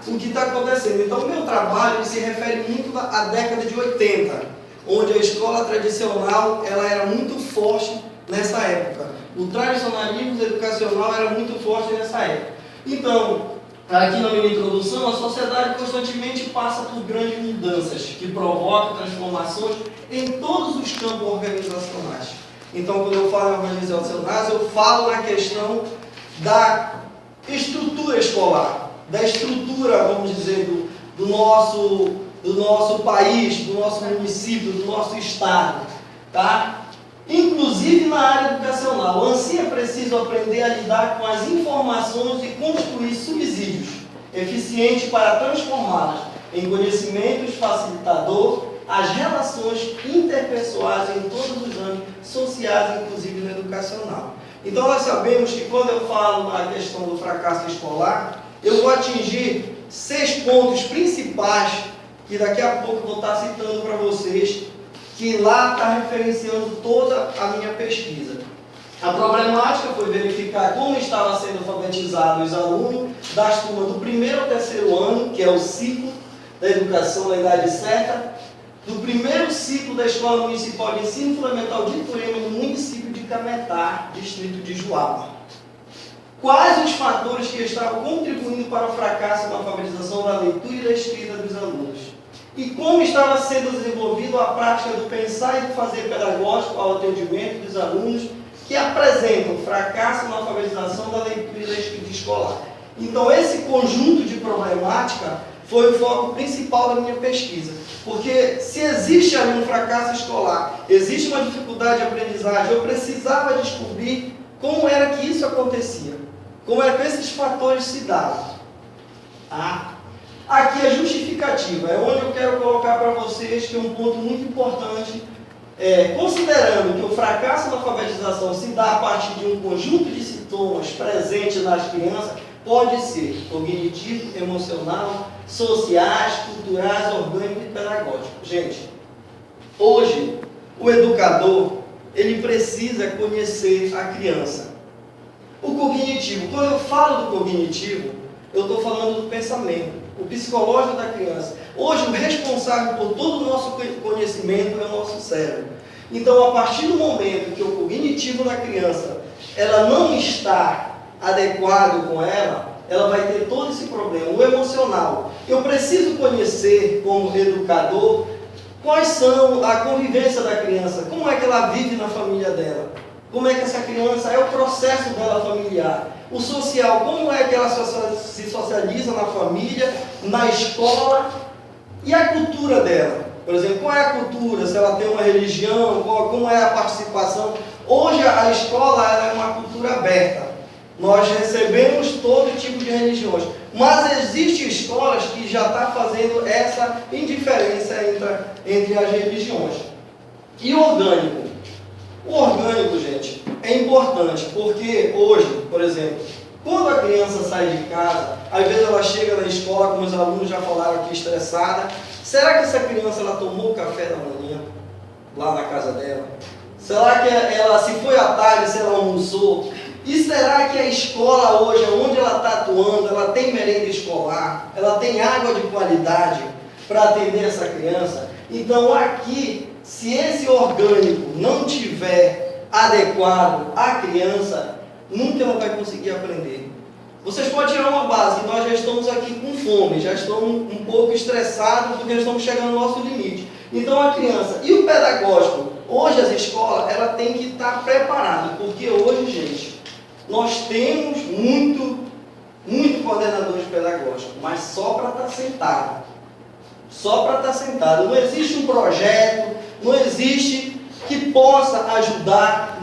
o que está acontecendo. Então, o meu trabalho se refere muito à década de 80, onde a escola tradicional ela era muito forte nessa época. O tradicionalismo educacional era muito forte nessa época. Então, aqui na minha introdução, a sociedade constantemente passa por grandes mudanças que provocam transformações em todos os campos organizacionais. Então, quando eu falo em organizacionais, eu falo na questão da estrutura escolar, da estrutura, vamos dizer, do nosso país, do nosso município, do nosso estado, tá? Inclusive na área educacional, assim é preciso aprender a lidar com as informações e construir subsídios eficientes para transformá-las em conhecimentos facilitador as relações interpessoais em todos os âmbitos sociais, inclusive no educacional. Então nós sabemos que quando eu falo na questão do fracasso escolar, eu vou atingir 6 pontos principais que daqui a pouco eu vou estar citando para vocês, que lá está referenciando toda a minha pesquisa. A problemática foi verificar como estava sendo alfabetizados os alunos das turmas do 1º ao 3º ano, que é o ciclo da educação na idade certa, do 1º ciclo da Escola Municipal de Ensino Fundamental de Iturema, no município de Cametá, distrito de Juaba. Quais os fatores que estavam contribuindo para o fracasso na alfabetização da leitura e da escrita dos alunos? E como estava sendo desenvolvida a prática do pensar e do fazer pedagógico ao atendimento dos alunos que apresentam fracasso na alfabetização da leitura e da escrita escolar? Então, esse conjunto de problemática foi o foco principal da minha pesquisa. Porque se existe ali um fracasso escolar, existe uma dificuldade de aprendizagem, eu precisava descobrir como era que isso acontecia, como era que esses fatores se davam. Aqui a justificativa, é onde eu quero colocar para vocês que é um ponto muito importante, considerando que o fracasso na alfabetização se dá a partir de um conjunto de sintomas presentes nas crianças, pode ser cognitivo, emocional, sociais, culturais, orgânicos e pedagógicos. Gente, hoje o educador ele precisa conhecer a criança. O cognitivo, quando eu falo do cognitivo, eu estou falando do pensamento, o psicológico da criança. Hoje o responsável por todo o nosso conhecimento é o nosso cérebro. Então, a partir do momento que o cognitivo da criança ela não está adequado com ela vai ter todo esse problema. O emocional, eu preciso conhecer como educador quais são a convivência da criança, como é que ela vive na família dela, como é que essa criança é o processo dela familiar. O social, como é que ela se socializa na família, na escola, e a cultura dela. Por exemplo, qual é a cultura, se ela tem uma religião, como é a participação. Hoje a escola ela é uma cultura aberta. Nós recebemos todo tipo de religiões, mas existem escolas que já estão fazendo essa indiferença entre as religiões. E o orgânico? O orgânico, gente, é importante, porque hoje, por exemplo, quando a criança sai de casa, às vezes ela chega na escola, como os alunos já falaram aqui, estressada. Será que essa criança ela tomou café da manhã lá na casa dela? Será que ela, se foi à tarde, se ela almoçou? E será que a escola hoje, onde ela está atuando, ela tem merenda escolar, ela tem água de qualidade para atender essa criança? Então aqui, se esse orgânico não tiver adequado à criança, nunca ela vai conseguir aprender. Vocês podem tirar uma base, que nós já estamos aqui com fome, já estamos um pouco estressados porque estamos chegando no nosso limite. Então a criança e o pedagógico, hoje as escolas, ela tem que estar preparada, porque hoje, gente, nós temos muito coordenadores pedagógicos, mas só para estar sentado. Só para estar sentado. Não existe um projeto, não existe que possa ajudar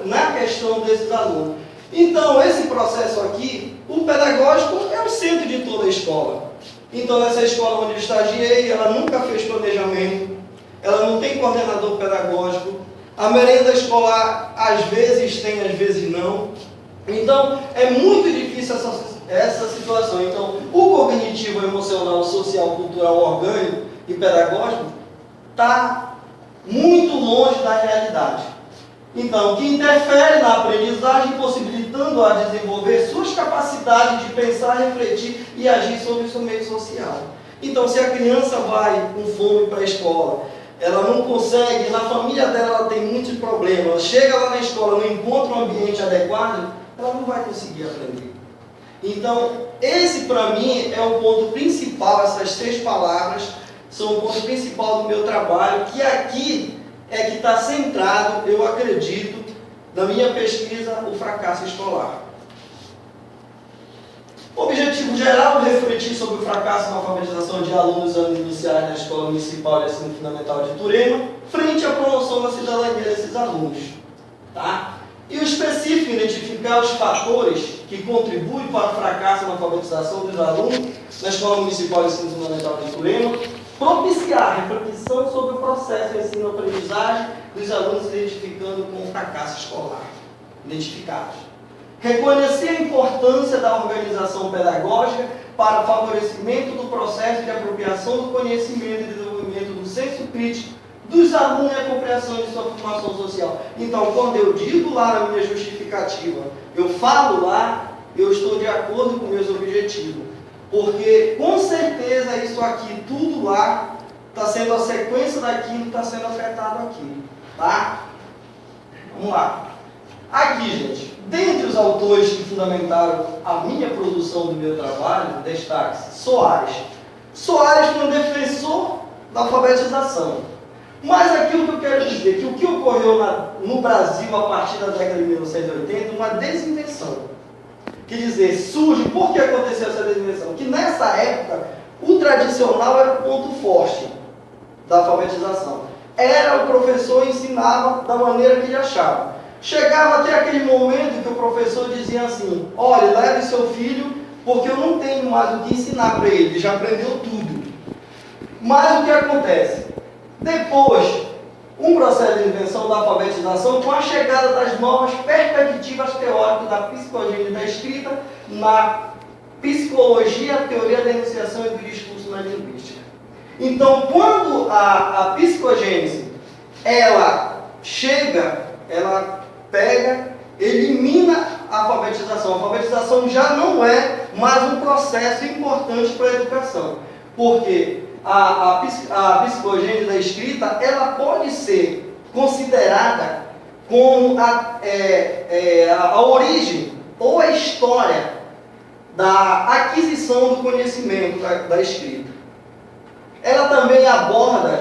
na questão desses alunos. Então, esse processo aqui, o pedagógico é o centro de toda a escola. Então, nessa escola onde eu estagiei, ela nunca fez planejamento, ela não tem coordenador pedagógico, a merenda escolar às vezes tem, às vezes não. Então, é muito difícil essa situação. Então, o cognitivo, emocional, social, cultural, orgânico e pedagógico está muito longe da realidade. Então, que interfere na aprendizagem, possibilitando-a desenvolver suas capacidades de pensar, refletir e agir sobre o seu meio social. Então, se a criança vai com fome para a escola, ela não consegue, na família dela ela tem muitos problemas, ela chega lá na escola, não encontra um ambiente adequado, ela não vai conseguir aprender. Então, esse para mim é o ponto principal, essas 3 palavras são o ponto principal do meu trabalho, que aqui é que está centrado, eu acredito, na minha pesquisa, o fracasso escolar. O objetivo geral é refletir sobre o fracasso na alfabetização de alunos dos anos iniciais na Escola Municipal de Ensino Fundamental de Turema, frente à promoção da cidadania desses alunos. Tá? E o específico, identificar os fatores que contribuem para o fracasso na alfabetização dos alunos na Escola Municipal de Ensino Fundamental de Turema, propiciar reflexão sobre o processo de ensino-aprendizagem dos alunos identificando com o fracasso escolar, identificados. Reconhecer a importância da organização pedagógica para o favorecimento do processo de apropriação do conhecimento e desenvolvimento do senso crítico dos alunos e a compreensão de sua formação social. Então, quando eu digo lá na minha justificativa, eu falo lá, eu estou de acordo com meus objetivos. Porque, com certeza, isso aqui, tudo lá, está sendo a sequência daquilo que está sendo afetado aqui. Tá? Vamos lá. Aqui, gente, dentre os autores que fundamentaram a minha produção do meu trabalho, destaque-se Soares. Soares foi um defensor da alfabetização. Mas aquilo que eu quero dizer, que o que ocorreu no Brasil a partir da década de 1980, uma desinvenção. Quer dizer, surge, por que aconteceu essa desinvenção? Que nessa época, o tradicional era o ponto forte da alfabetização. Era o professor ensinava da maneira que ele achava. Chegava até aquele momento que o professor dizia assim, olha, leve seu filho, porque eu não tenho mais o que ensinar para ele, ele já aprendeu tudo. Mas o que acontece? Depois, um processo de invenção da alfabetização com a chegada das novas perspectivas teóricas da psicogênese da escrita na psicologia, a teoria da enunciação e do discurso na linguística. Então, quando a psicogênese, ela chega, ela pega, elimina a alfabetização. A alfabetização já não é mais um processo importante para a educação. Porque a psicogênese da escrita, ela pode ser considerada como a origem ou a história da aquisição do conhecimento da escrita. Ela também aborda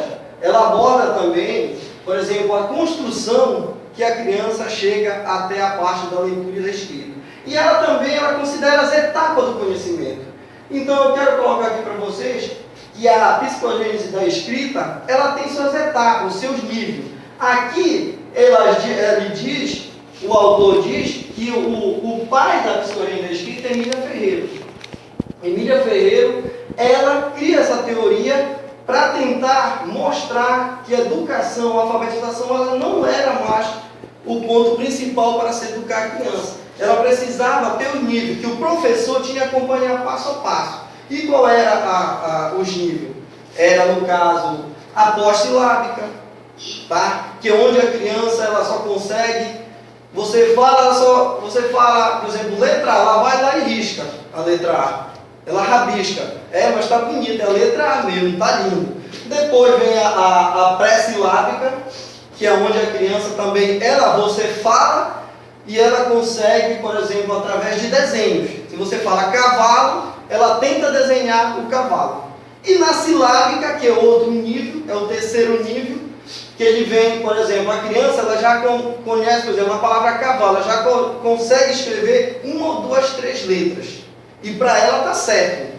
também, por exemplo, a construção que a criança chega até a parte da leitura e da escrita. E ela também considera as etapas do conhecimento. Então eu quero colocar aqui para vocês que a psicogênese da escrita, ela tem suas etapas, seus níveis. Aqui, o autor diz que o pai da psicogênese da escrita é Emília Ferreiro. Emília Ferreiro, ela cria essa teoria para tentar mostrar que a educação, a alfabetização, ela não era mais o ponto principal para se educar a criança. Ela precisava ter o nível, que o professor tinha que acompanhar passo a passo. E qual era os níveis? Era, no caso, a pós-silábica, tá? Que é onde a criança ela só consegue, você fala, por exemplo, letra A, ela vai lá e risca a letra A. Ela rabisca. Mas está bonita, é a letra A mesmo, está lindo. Depois vem a pré-silábica, que é onde a criança também, você fala e ela consegue, por exemplo, através de desenhos. Se você fala cavalo, ela tenta desenhar o cavalo. E na silábica, que é outro nível, é o terceiro nível, que ele vem, por exemplo, a criança ela já conhece, por exemplo, a palavra cavalo, ela já consegue escrever 1 ou 2, 3 letras. E para ela está certo.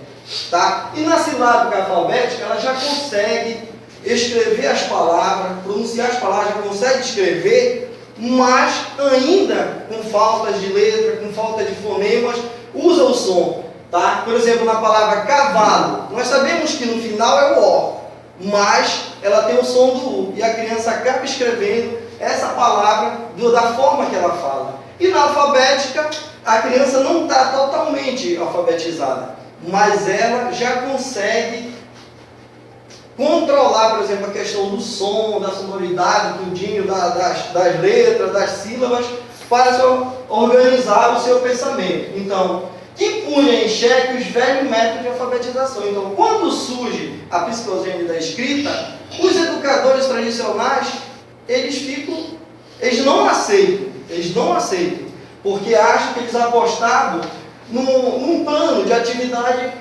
Tá? E na silábica alfabética, ela já consegue escrever as palavras, pronunciar as palavras, já consegue escrever, mas ainda com faltas de letra, com falta de fonemas, usa o som. Tá? Por exemplo, na palavra cavalo, nós sabemos que no final é o O, mas ela tem o som do U, e a criança acaba escrevendo essa palavra da forma que ela fala. E na alfabética, a criança não está totalmente alfabetizada, mas ela já consegue controlar, por exemplo, a questão do som, da sonoridade, do tudinho, das letras, das sílabas, para organizar o seu pensamento. Então, que punha em xeque os velhos métodos de alfabetização. Então, quando surge a psicogênese da escrita, os educadores tradicionais, eles não aceitam, porque acham que eles apostavam num plano de atividade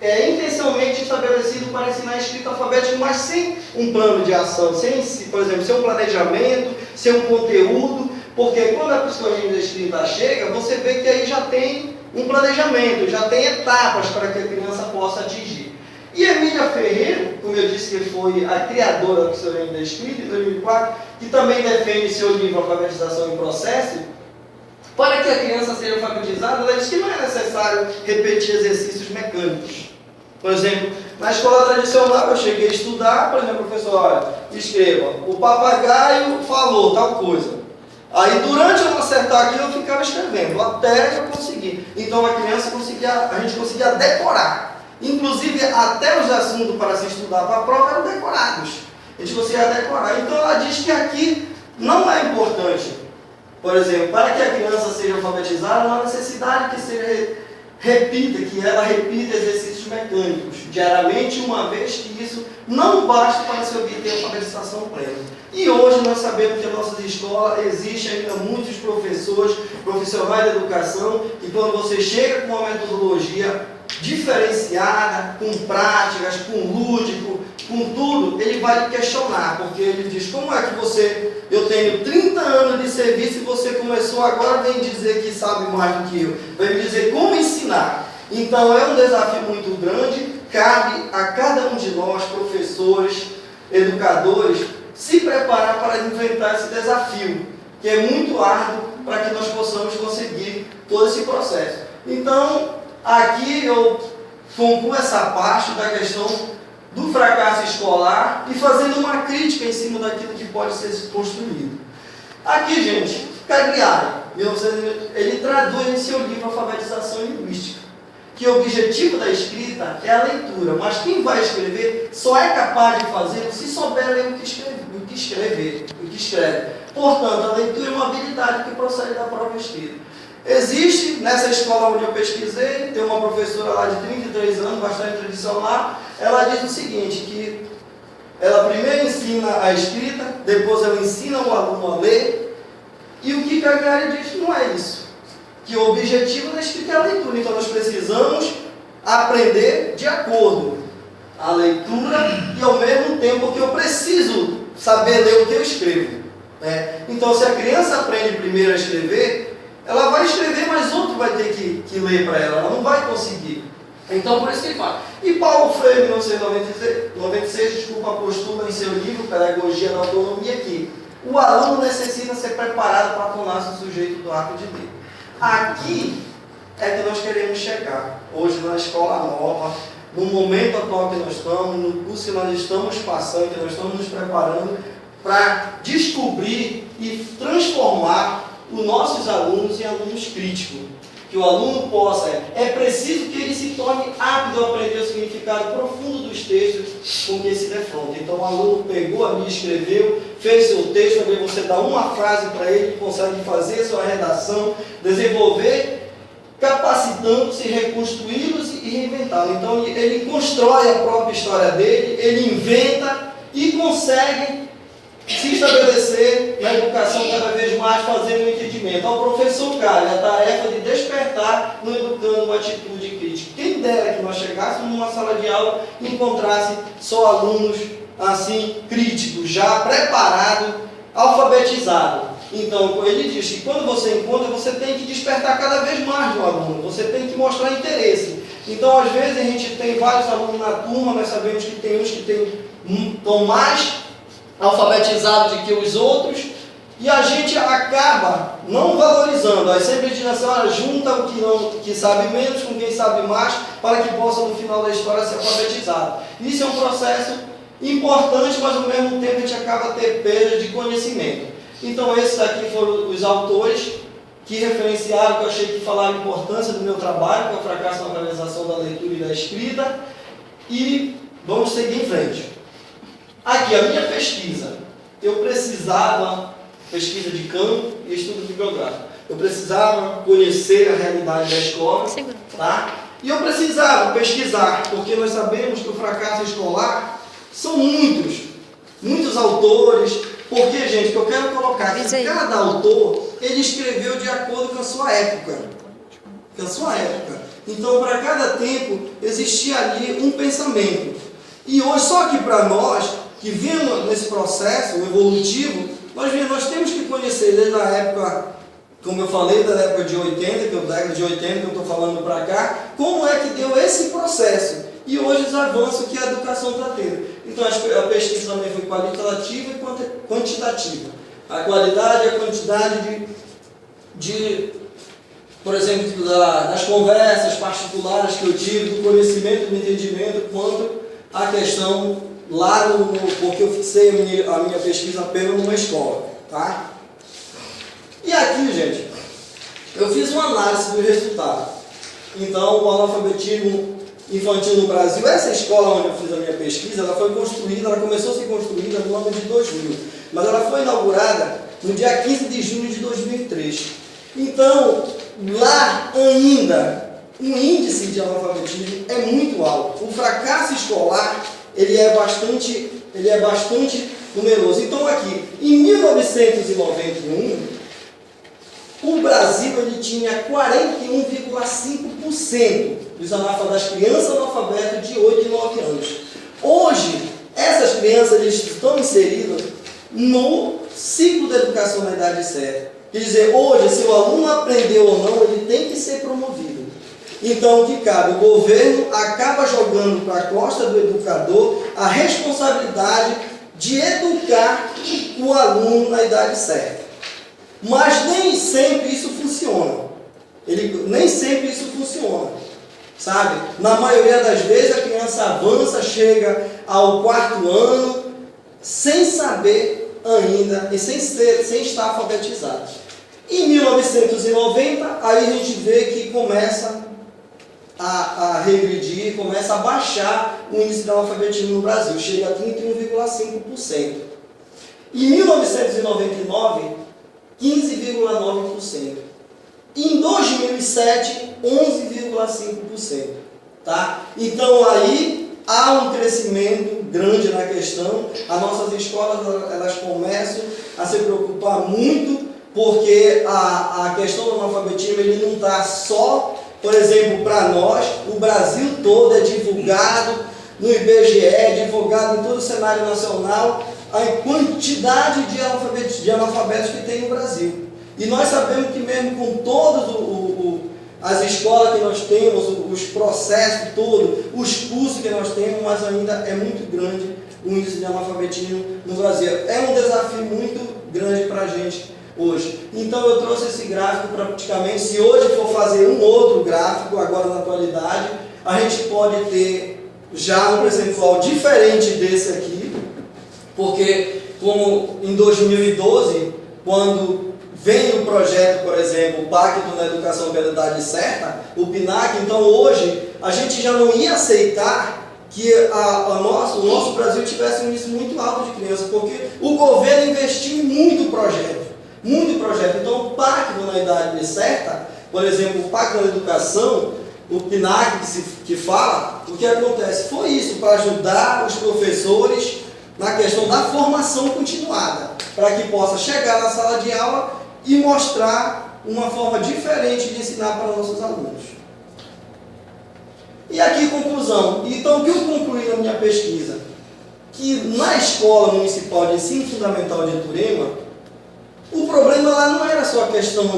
intencionalmente estabelecido para ensinar a escrita alfabética, mas sem um plano de ação, sem, por exemplo, sem um planejamento, sem um conteúdo, porque quando a psicologia da escrita chega, você vê que aí já tem um planejamento, já tem etapas para que a criança possa atingir. E Emília Ferreira, como eu disse que foi a criadora da psicologia da escrita, em 2004, que também defende seu livro Alfabetização em Processo, para que a criança seja alfabetizada, ela diz que não é necessário repetir exercícios mecânicos. Por exemplo, na escola tradicional eu cheguei a estudar, por exemplo, professor, olha, escreva, o papagaio falou tal coisa. Aí durante eu acertar aquilo eu ficava escrevendo, até eu conseguir. Então a gente conseguia decorar. Inclusive até os assuntos para se estudar para a prova eram decorados. A gente conseguia decorar. Então ela diz que aqui não é importante. Por exemplo, para que a criança seja alfabetizada, não há necessidade que ela repita exercícios mecânicos diariamente, uma vez que isso não basta para se obter a alfabetização plena. E hoje nós sabemos que em nossas escolas existem ainda muitos professores, profissionais da educação, e quando você chega com uma metodologia diferenciada, com práticas, com lúdico, com tudo, ele vai lhe questionar, porque ele diz, como é que eu tenho 30 anos de serviço e você começou agora, vem dizer que sabe mais do que eu, vem me dizer como ensinar. Então é um desafio muito grande, cabe a cada um de nós, professores, educadores, se preparar para enfrentar esse desafio, que é muito árduo para que nós possamos conseguir todo esse processo. Então, aqui eu concluo essa parte da questão do fracasso escolar e fazendo uma crítica em cima daquilo que pode ser construído. Aqui, gente, Cagliari, ele traduz em seu livro Alfabetização Linguística, que o objetivo da escrita é a leitura, mas quem vai escrever só é capaz de fazê-lo se souber ler o que escreve. Portanto, a leitura é uma habilidade que procede da própria escrita. Existe, nessa escola onde eu pesquisei, tem uma professora lá de 33 anos, bastante tradicional, ela diz o seguinte, que ela primeiro ensina a escrita, depois ela ensina o aluno a ler, e o que Cagliari diz não é isso, que o objetivo da escrita é a leitura, então nós precisamos aprender de acordo a leitura e ao mesmo tempo que eu preciso saber ler o que eu escrevo. Então se a criança aprende primeiro a escrever, ela vai escrever, mas outro vai ter que ler para ela não vai conseguir. Então, por isso que ele fala. E Paulo Freire, em 1996, postula em seu livro Pedagogia da Autonomia que o aluno necessita ser preparado para tornar-se o sujeito do ato de ler. Aqui é que nós queremos chegar. Hoje, na escola nova, no momento atual que nós estamos, no curso que nós estamos passando, que nós estamos nos preparando para descobrir e transformar os nossos alunos em alunos críticos. Que o aluno possa, é preciso que ele se torne apto a aprender o significado profundo dos textos com que se defronta. Então o aluno pegou ali, escreveu, fez seu texto, ali você dá uma frase para ele, ele consegue fazer sua redação, desenvolver, capacitando-se, reconstruí-los e reinventá-los. Então ele constrói a própria história dele, ele inventa e consegue se estabelecer na educação cada vez mais, fazendo o entendimento. Ao professor cabe a tarefa de despertar no educando uma atitude crítica. Quem dera que nós chegássemos numa sala de aula e encontrasse só alunos assim críticos, já preparados, alfabetizados. Então, ele diz que quando você encontra, você tem que despertar cada vez mais do aluno, você tem que mostrar interesse. Então, às vezes, a gente tem vários alunos na turma, nós sabemos que tem uns que estão mais alfabetizados do que os outros, e a gente acaba não valorizando. Aí sempre diz assim, olha, junta o que sabe menos com quem sabe mais, para que possa no final da história ser alfabetizado. Isso é um processo importante, mas ao mesmo tempo a gente acaba tendo perda de conhecimento. Então esses aqui foram os autores que referenciaram, que eu achei que falaram a importância do meu trabalho, que é o fracasso na organização da leitura e da escrita, e Vamos seguir em frente. Aqui, a minha pesquisa. Eu precisava, pesquisa de campo e estudo bibliográfico. Eu precisava conhecer a realidade da escola, tá? E eu precisava pesquisar, porque nós sabemos que o fracasso escolar são muitos autores. Porque, gente, que eu quero colocar que cada autor, ele escreveu de acordo com a sua época. Então, para cada tempo, existia ali um pensamento. E hoje, só que para nós, que vemos nesse processo evolutivo, nós temos que conhecer desde a época, como eu falei, da época de 80, que eu estou falando para cá, como é que deu esse processo. E hoje os avanços que a educação está tendo. Então, a pesquisa também foi qualitativa e quantitativa. A qualidade e a quantidade por exemplo, das conversas particulares que eu tive, do conhecimento, do entendimento, quanto à questão lá porque eu fixei a minha pesquisa apenas numa escola, tá? E aqui, gente, eu fiz uma análise do resultado. Então, o analfabetismo infantil no Brasil, essa escola onde eu fiz a minha pesquisa, ela começou a ser construída no ano de 2000, mas ela foi inaugurada no dia 15 de junho de 2003. Então, lá ainda, o índice de analfabetismo é muito alto. O fracasso escolar, ele é bastante numeroso. Então, aqui, em 1991, o Brasil ele tinha 41,5% das crianças analfabetas de 8 e 9 anos. Hoje, essas crianças eles estão inseridas no ciclo da educação na idade certa. Quer dizer, hoje, se o aluno aprendeu ou não, ele tem que ser promovido. Então, o que cabe? O governo acaba jogando para a costa do educador a responsabilidade de educar o aluno na idade certa. Mas nem sempre isso funciona. Sabe? Na maioria das vezes, a criança avança, chega ao 4º ano, sem saber ainda e sem estar alfabetizado. Em 1990, aí a gente vê que começa a regredir, começa a baixar o índice de analfabetismo no Brasil, chega a 31,5%. Em 1999, 15,9%. Em 2007, 11,5%. Tá? Então aí há um crescimento grande na questão. As nossas escolas elas começam a se preocupar muito, porque a questão do analfabetismo ele não está só, por exemplo, para nós, o Brasil todo é divulgado no IBGE, é divulgado em todo o cenário nacional, a quantidade de analfabetos que tem no Brasil. E nós sabemos que mesmo com todas as escolas que nós temos, os processos todos, os cursos que nós temos, mas ainda é muito grande o índice de analfabetismo no Brasil. É um desafio muito grande para a gente hoje. Então eu trouxe esse gráfico praticamente, se hoje for fazer um outro gráfico, agora na atualidade, a gente pode ter já um percentual diferente desse aqui, porque como em 2012, quando vem o projeto, por exemplo, o Pacto na Educação pela Idade Certa, o PNAC, então hoje a gente já não ia aceitar que o nosso Brasil tivesse um índice muito alto de crianças, porque o governo investiu em muito projeto. Então o Pacto na Idade Certa, por exemplo, o Pacto na Educação, o PNAC que fala, o que acontece? Foi isso, para ajudar os professores na questão da formação continuada, para que possa chegar na sala de aula e mostrar uma forma diferente de ensinar para nossos alunos. E aqui, conclusão. Então, o que eu concluí na minha pesquisa? Que na Escola Municipal de Ensino Fundamental de Iturema, o problema lá não era só a questão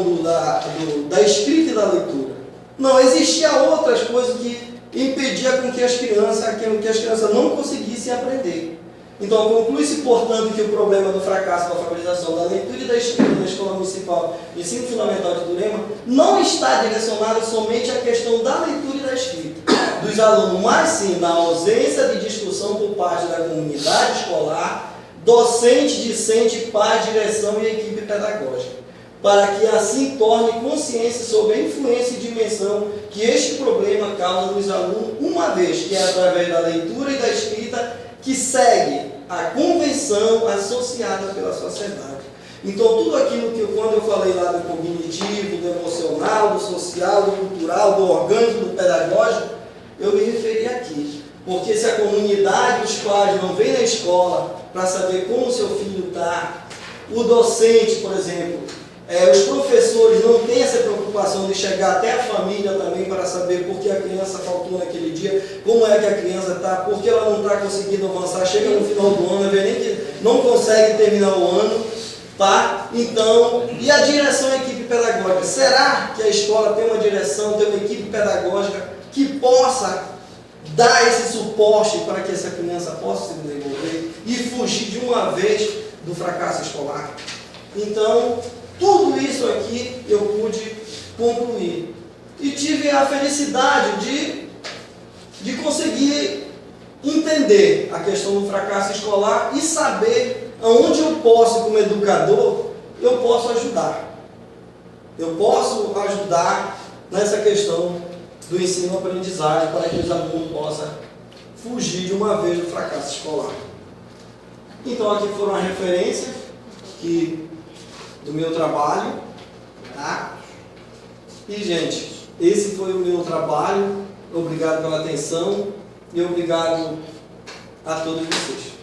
da escrita e da leitura. Não, existia outras coisas que impediam com que as crianças não conseguissem aprender. Então, conclui-se, portanto, que o problema do fracasso da alfabetização da leitura e da escrita da Escola Municipal de Ensino Fundamental de Iturema não está direcionado somente à questão da leitura e da escrita dos alunos, mas sim na ausência de discussão por parte da comunidade escolar, docente, discente, pais, direção e equipe pedagógica. para que assim torne consciência sobre a influência e dimensão que este problema causa nos alunos, uma vez que é através da leitura e da escrita que segue a convenção associada pela sociedade. Então, tudo aquilo que, quando eu falei lá do cognitivo, do emocional, do social, do cultural, do orgânico, do pedagógico, eu me referi aqui. Porque se a comunidade, os pais não vêm na escola para saber como o seu filho está, o docente, por exemplo, os professores não têm essa preocupação de chegar até a família também para saber por que a criança faltou naquele dia, como é que a criança está, por que ela não está conseguindo avançar, chega no final do ano, vê nem que não consegue terminar o ano, tá? Então, e a direção e equipe pedagógica? Será que a escola tem uma direção, tem uma equipe pedagógica que possa dar esse suporte para que essa criança possa se desenvolver e fugir de uma vez do fracasso escolar? Então, tudo isso aqui eu pude concluir. E tive a felicidade de conseguir entender a questão do fracasso escolar e saber aonde eu posso, como educador, eu posso ajudar. Eu posso ajudar nessa questão do ensino-aprendizagem para que os alunos possam fugir de uma vez do fracasso escolar. Então, aqui foram as referências do meu trabalho, tá? E, gente, esse foi o meu trabalho. Obrigado pela atenção e obrigado a todos vocês.